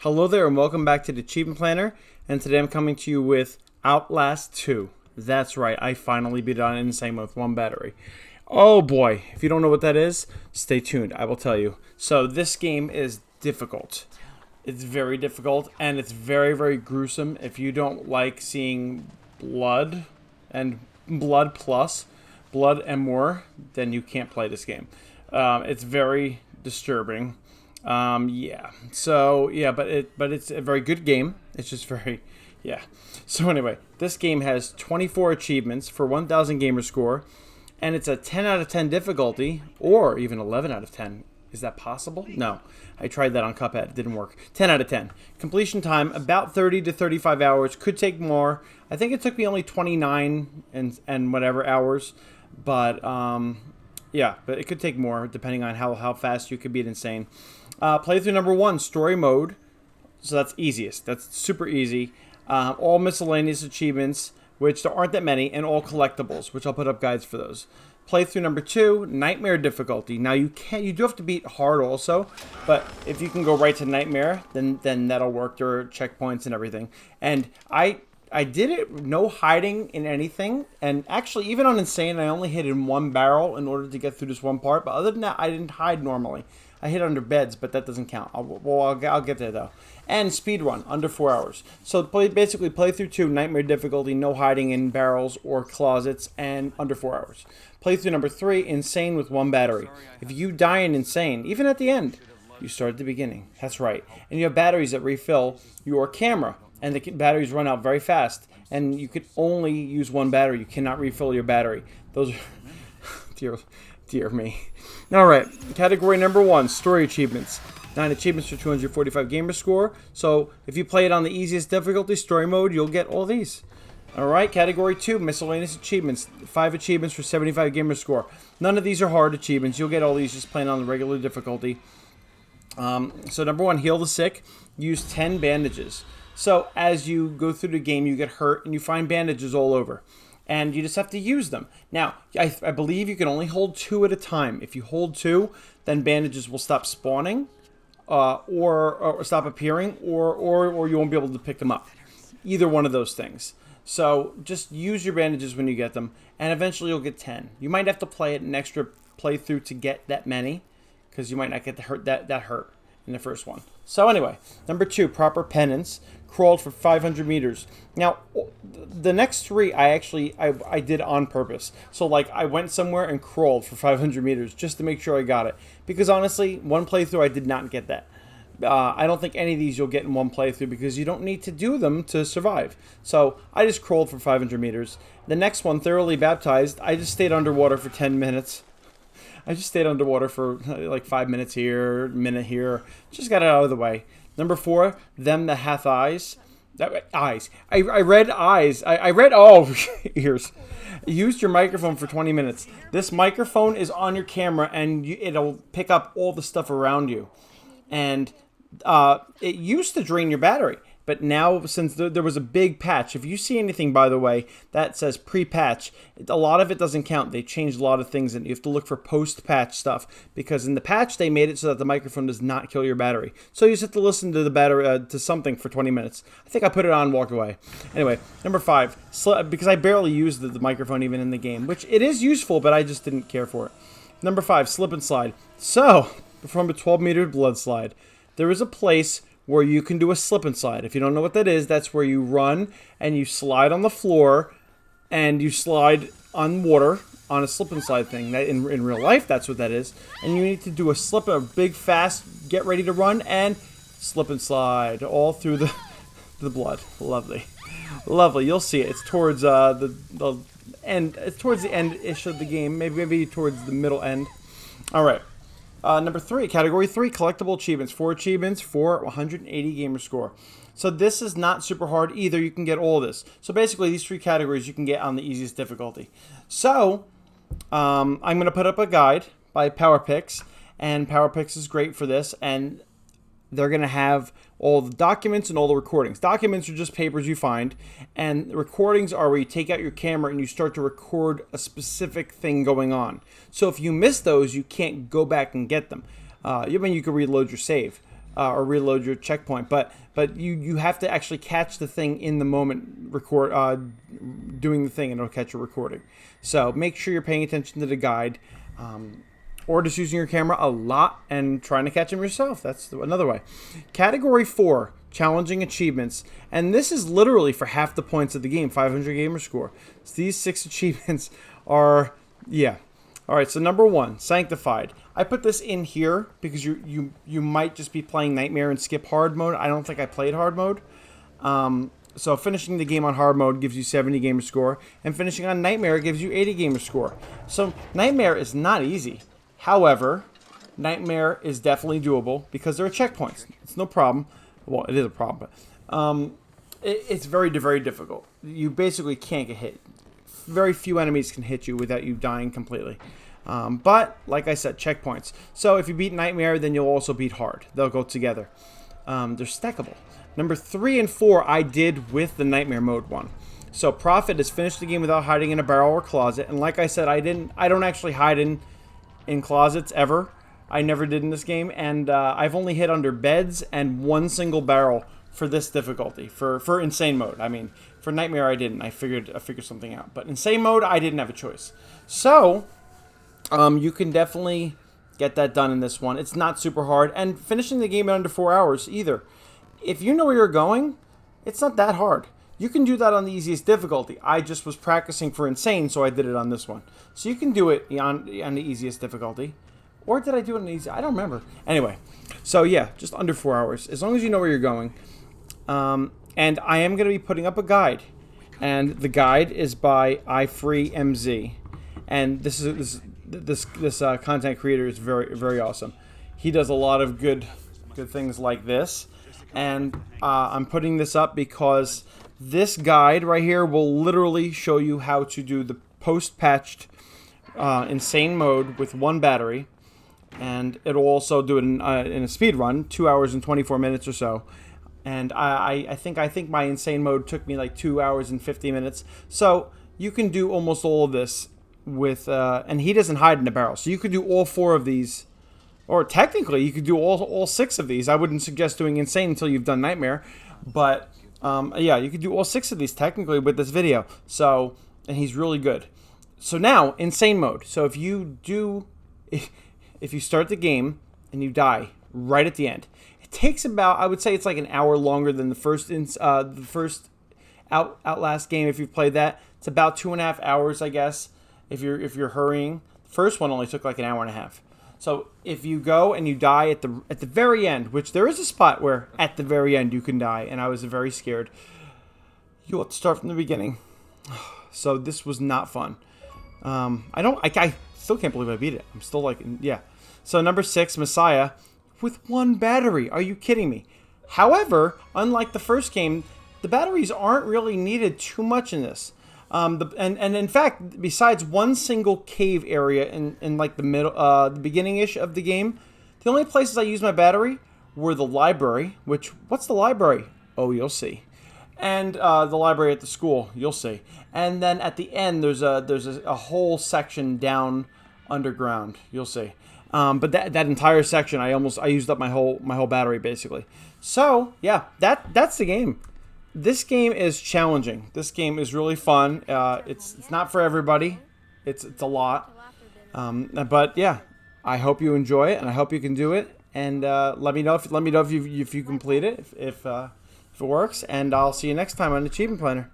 Hello there and welcome back to the Achievement Planner, and today I'm coming to you with Outlast 2. That's right, I finally beat it on Insane with one battery. Oh boy, if you don't know what that is, stay tuned, I will tell you. So this game is difficult. It's very difficult and it's very, very gruesome. If you don't like seeing blood and blood plus, blood and more, then you can't play this game. It's very disturbing. Yeah. So yeah, but it's a very good game. It's just very, yeah. So anyway, this game has 24 achievements for 1,000 gamer score, and it's a 10 out of 10 difficulty, or even 11 out of 10. Is that possible? No. I tried that on Cuphead. It didn't work. 10 out of 10. Completion time, about 30 to 35 hours. Could take more. I think it took me only 29 and whatever hours. But, yeah. But it could take more, depending on how fast you could beat Insane. Playthrough number 1, story mode. So that's easiest. That's super easy. All miscellaneous achievements, which there aren't that many, and all collectibles, which I'll put up guides for those. Playthrough number 2, nightmare difficulty. Now you do have to beat hard also, but if you can go right to nightmare, then that'll work. There are checkpoints and everything. And I did it no hiding in anything, and actually even on Insane I only hid in one barrel in order to get through this one part, but other than that I didn't hide normally. I hid under beds, but that doesn't count. I'll get there though. And speedrun, under 4 hours. So basically playthrough 2, nightmare difficulty, no hiding in barrels or closets, and under 4 hours. Playthrough number 3, insane with one battery. If you die in insane, even at the end, you start at the beginning. That's right. And you have batteries that refill your camera, and the batteries run out very fast. And you can only use one battery. You cannot refill your battery. Those are... Dear me. Alright, category number 1, story achievements. 9 achievements for 245 gamer score. So if you play it on the easiest difficulty, story mode, you'll get all these. Alright, category 2, miscellaneous achievements. 5 achievements for 75 gamer score. None of these are hard achievements. You'll get all these just playing on the regular difficulty. So number 1, heal the sick. Use 10 bandages. So as you go through the game, you get hurt and you find bandages all over. And you just have to use them. Now, I believe you can only hold 2 at a time. If you hold 2, then bandages will stop spawning, or stop appearing, or you won't be able to pick them up. Either one of those things. So just use your bandages when you get them, and eventually you'll get 10. You might have to play it an extra playthrough to get that many, because you might not get that hurt in the first one. So anyway, number 2, proper penance. Crawled for 500 meters. Now, the next 3 I did on purpose. So like I went somewhere and crawled for 500 meters just to make sure I got it. Because honestly, one playthrough I did not get that. I don't think any of these you'll get in one playthrough because you don't need to do them to survive. So I just crawled for 500 meters. The next one, thoroughly baptized, I just stayed underwater for 10 minutes. I just stayed underwater for like 5 minutes here, minute here. Just got it out of the way. Number 4, them that hath eyes. Eyes. I read eyes. I read, oh, ears. Use your microphone for 20 minutes. This microphone is on your camera and it'll pick up all the stuff around you. And it used to drain your battery. But now, since there was a big patch, if you see anything, by the way, that says pre-patch, a lot of it doesn't count. They changed a lot of things, and you have to look for post-patch stuff. Because in the patch, they made it so that the microphone does not kill your battery. So you just have to listen to the battery to something for 20 minutes. I think I put it on and walked away. Anyway, number 5, because I barely used the microphone even in the game, which it is useful, but I just didn't care for it. Number 5, slip and slide. So, perform a 12-meter blood slide. There is a place where you can do a slip and slide. If you don't know what that is, that's where you run and you slide on the floor and you slide on water on a slip and slide thing. That in real life, that's what that is. And you need to do a big, fast, get ready to run and slip and slide all through the blood. Lovely. Lovely. You'll see it. It's towards the end. It's towards the end-ish of the game. Maybe towards the middle end. All right. Number 3, category 3, collectible achievements. 4 achievements for 180 gamer score. So this is not super hard either. You can get all this. So basically, these 3 categories you can get on the easiest difficulty. So I'm going to put up a guide by PowerPyx, and PowerPyx is great for this. And they're going to have all the documents and all the recordings. Documents are just papers you find, and recordings are where you take out your camera and you start to record a specific thing going on. So if you miss those, you can't go back and get them. You can reload your save. or reload your checkpoint. But you have to actually catch the thing in the moment, doing the thing, and it'll catch your recording. So make sure you're paying attention to the guide, or just using your camera a lot and trying to catch them yourself. That's another way. Category 4, challenging achievements, and this is literally for half the points of the game, 500 gamer score. So these 6 achievements are, yeah. All right, so number 1, Sanctified. I put this in here because you might just be playing Nightmare and skip hard mode. I don't think I played hard mode. So finishing the game on hard mode gives you 70 gamer score, and finishing on Nightmare gives you 80 gamer score. So Nightmare is not easy. However, Nightmare is definitely doable because there are checkpoints. It's no problem. Well, it is a problem, but it's very, very difficult. You basically can't get hit. Very few enemies can hit you without you dying completely. But, like I said, checkpoints. So if you beat Nightmare, then you'll also beat Hard. They'll go together. They're stackable. Number 3 and 4 I did with the Nightmare mode one. So Prophet has finished the game without hiding in a barrel or closet. And like I said, I don't actually hide in closets ever. I never did in this game. And I've only hid under beds and one single barrel for this difficulty. For Insane mode. I mean, for Nightmare I didn't. I figured something out. But Insane mode, I didn't have a choice. So you can definitely get that done in this one. It's not super hard. And finishing the game in under 4 hours either. If you know where you're going, it's not that hard. You can do that on the easiest difficulty. I just was practicing for Insane, so I did it on this one. So you can do it on the easiest difficulty. Or did I do it on the easy? I don't remember. Anyway, so yeah, just under 4 hours. As long as you know where you're going. And I am going to be putting up a guide. And the guide is by IFreeMz. And this content creator is very, very awesome. He does a lot of good things like this. And I'm putting this up because this guide right here will literally show you how to do the post-patched Insane mode with one battery. And it'll also do it in a speed run, 2 hours and 24 minutes or so. And I think my Insane mode took me like 2 hours and 50 minutes. So you can do almost all of this with, and he doesn't hide in the barrel. So you could do all 4 of these. Or technically, you could do all 6 of these. I wouldn't suggest doing Insane until you've done Nightmare. But, yeah, you could do all 6 of these technically with this video. So, and he's really good. So now, Insane mode. So if you start the game and you die right at the end, it takes about, I would say it's like an hour longer than the first Outlast game if you've played that. It's about 2.5 hours, I guess, if you're hurrying. The first one only took like an hour and a half. So if you go and you die at the very end, which there is a spot where at the very end you can die, and I was very scared, you have to start from the beginning. So this was not fun. I still can't believe I beat it. I'm still like, yeah. So number 6, Messiah, with one battery. Are you kidding me? However, unlike the first game, the batteries aren't really needed too much in this. And in fact, besides one single cave area in like the middle, the beginning-ish of the game, the only places I used my battery were the library. What's the library? Oh, you'll see. And the library at the school, you'll see. And then at the end, there's a whole section down underground, you'll see. But that entire section, I used up my whole battery basically. So yeah, that's the game. This game is challenging. This game is really fun. It's not for everybody. It's a lot. But yeah, I hope you enjoy it, and I hope you can do it. And let me know if you complete it, if it works. And I'll see you next time on Achievement Planner.